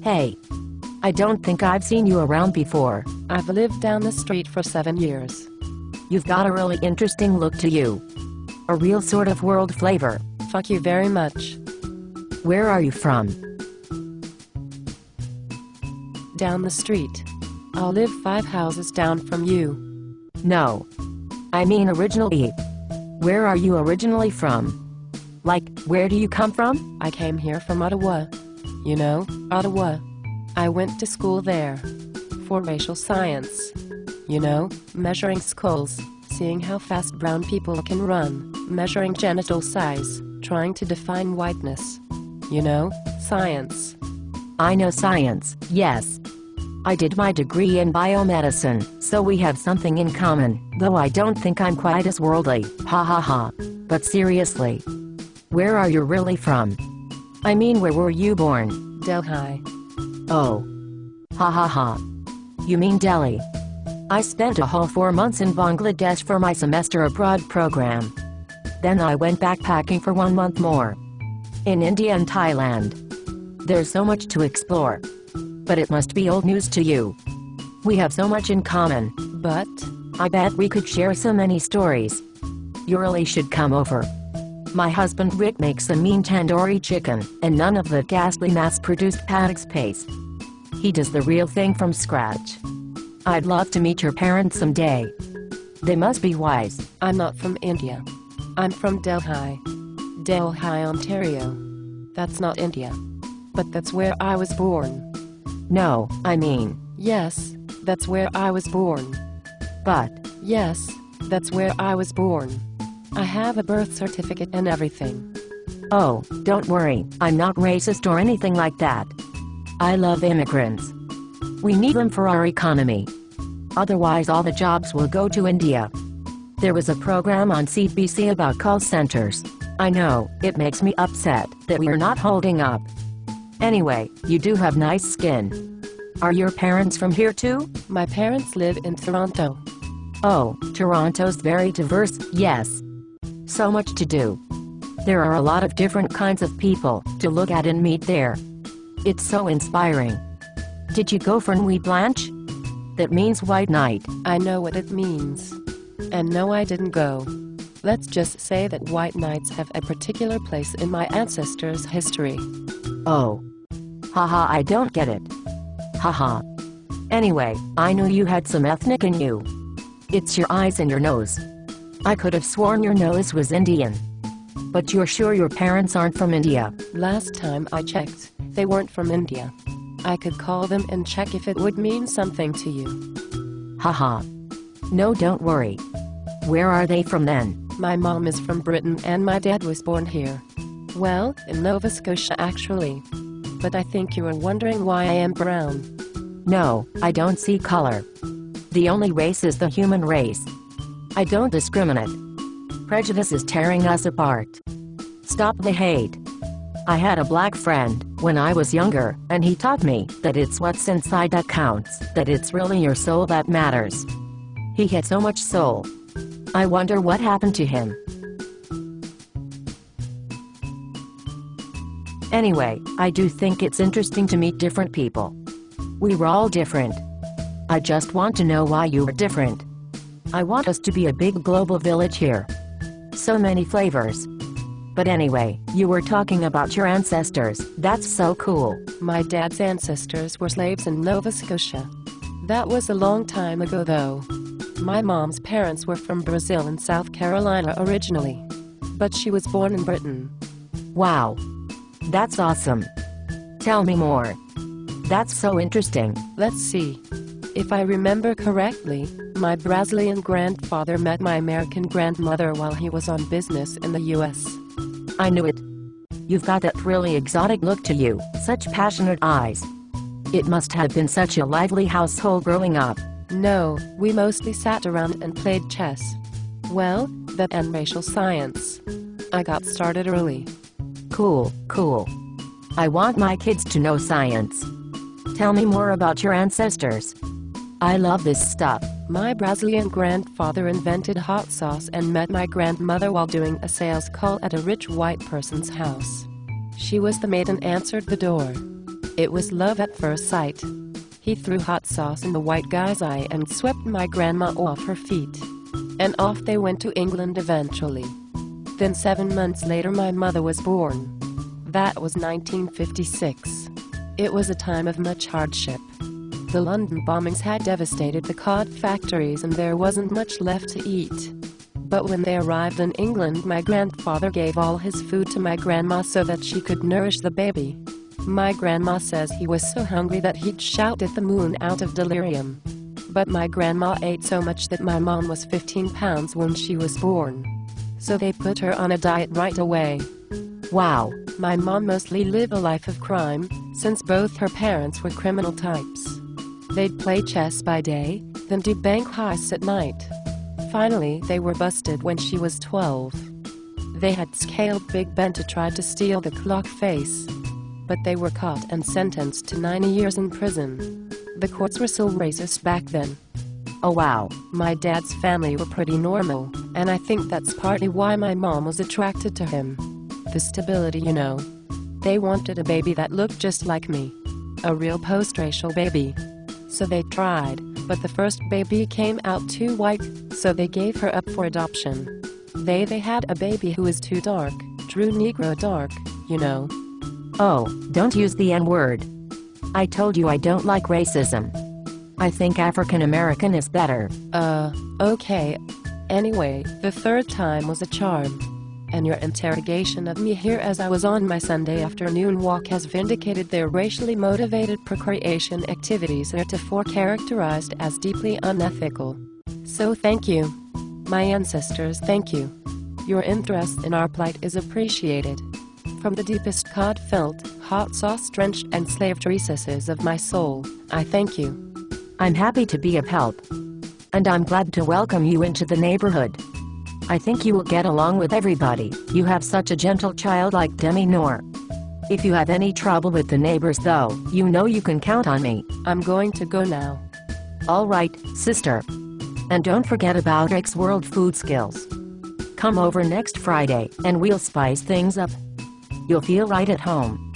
Hey. I don't think I've seen you around before. I've lived down the street for 7 years. You've got a really interesting look to you. A real sort of world flavor. Fuck you very much. Where are you from? Down the street. I'll live 5 houses down from you. No. I mean originally. Where are you originally from? Like, where do you come from? I came here from Ottawa. You know, Ottawa. I went to school there. For racial science. You know, measuring skulls, seeing how fast brown people can run, measuring genital size, trying to define whiteness. You know, science. I know science, yes. I did my degree in biomedicine, so we have something in common, though I don't think I'm quite as worldly, ha ha ha. But seriously. Where are you really from? I mean, where were you born? Delhi. Oh. Ha ha ha. You mean Delhi? I spent a whole 4 months in Bangladesh for my semester abroad program. Then I went backpacking for 1 month more. In India and Thailand. There's so much to explore. But it must be old news to you. We have so much in common. But I bet we could share so many stories. You really should come over. My husband Rick makes a mean tandoori chicken, and none of the ghastly mass-produced paddocks paste. He does the real thing from scratch. I'd love to meet your parents someday. They must be wise. I'm not from India. I'm from Delhi. Delhi, Ontario. That's not India. But that's where I was born. No, I mean. Yes, that's where I was born. But. Yes, that's where I was born. I have a birth certificate and everything. Oh, don't worry, I'm not racist or anything like that. I love immigrants. We need them for our economy. Otherwise all the jobs will go to India. There was a program on CBC about call centers. I know, it makes me upset that we're not holding up. Anyway, you do have nice skin. Are your parents from here too? My parents live in Toronto. Oh, Toronto's very diverse, yes. So much to do. There are a lot of different kinds of people to look at and meet there. It's so inspiring. Did you go for Nuit Blanche? That means white night. I know what it means. And no, I didn't go. Let's just say that white nights have a particular place in my ancestors' history. Oh. Haha, I don't get it. Haha. Anyway, I knew you had some ethnic in you. It's your eyes and your nose. I could have sworn your nose was Indian. But you're sure your parents aren't from India? Last time I checked, they weren't from India. I could call them and check if it would mean something to you. Haha. No, don't worry. Where are they from then? My mom is from Britain and my dad was born here. Well, in Nova Scotia actually. But I think you are wondering why I am brown. No, I don't see color. The only race is the human race. I don't discriminate. Prejudice is tearing us apart. Stop the hate. I had a black friend when I was younger, and he taught me that it's what's inside that counts, that it's really your soul that matters. He had so much soul. I wonder what happened to him. Anyway, I do think it's interesting to meet different people. We were all different. I just want to know why you were different. I want us to be a big global village here. So many flavors. But anyway, you were talking about your ancestors. That's so cool. My dad's ancestors were slaves in Nova Scotia. That was a long time ago though. My mom's parents were from Brazil and South Carolina originally. But she was born in Britain. Wow. That's awesome. Tell me more. That's so interesting. Let's see. If I remember correctly, my Brazilian grandfather met my American grandmother while he was on business in the US. I knew it. You've got that really exotic look to you, such passionate eyes. It must have been such a lively household growing up. No, we mostly sat around and played chess. Well, that and racial science. I got started early. Cool, cool. I want my kids to know science. Tell me more about your ancestors. I love this stuff. My Brazilian grandfather invented hot sauce and met my grandmother while doing a sales call at a rich white person's house. She was the maid and answered the door. It was love at first sight. He threw hot sauce in the white guy's eye and swept my grandma off her feet. And off they went to England eventually. Then 7 months later my mother was born. That was 1956. It was a time of much hardship. The London bombings had devastated the cod factories and there wasn't much left to eat. But when they arrived in England, my grandfather gave all his food to my grandma so that she could nourish the baby. My grandma says he was so hungry that he'd shout at the moon out of delirium. But my grandma ate so much that my mom was 15 pounds when she was born. So they put her on a diet right away. Wow. My mom mostly lived a life of crime, since both her parents were criminal types. They'd play chess by day, then do bank heists at night. Finally, they were busted when she was 12. They had scaled Big Ben to try to steal the clock face. But they were caught and sentenced to 90 years in prison. The courts were so racist back then. Oh wow. My dad's family were pretty normal, and I think that's partly why my mom was attracted to him. The stability, you know. They wanted a baby that looked just like me. A real post-racial baby. So they tried, but the first baby came out too white, so they gave her up for adoption. They had a baby who was too dark, true Negro dark, you know. Oh, don't use the N-word. I told you I don't like racism. I think African American is better. Okay. Anyway, the third time was a charm. And your interrogation of me here as I was on my Sunday afternoon walk has vindicated their racially motivated procreation activities heretofore characterized as deeply unethical. So thank you. My ancestors, thank you. Your interest in our plight is appreciated. From the deepest cod-felt, hot sauce-drenched and slaved recesses of my soul, I thank you. I'm happy to be of help. And I'm glad to welcome you into the neighborhood. I think you will get along with everybody. You have such a gentle child like Demi Noor. If you have any trouble with the neighbors though, you know you can count on me. I'm going to go now. All right, sister. And don't forget about Rick's World Food Skills. Come over next Friday, and we'll spice things up. You'll feel right at home.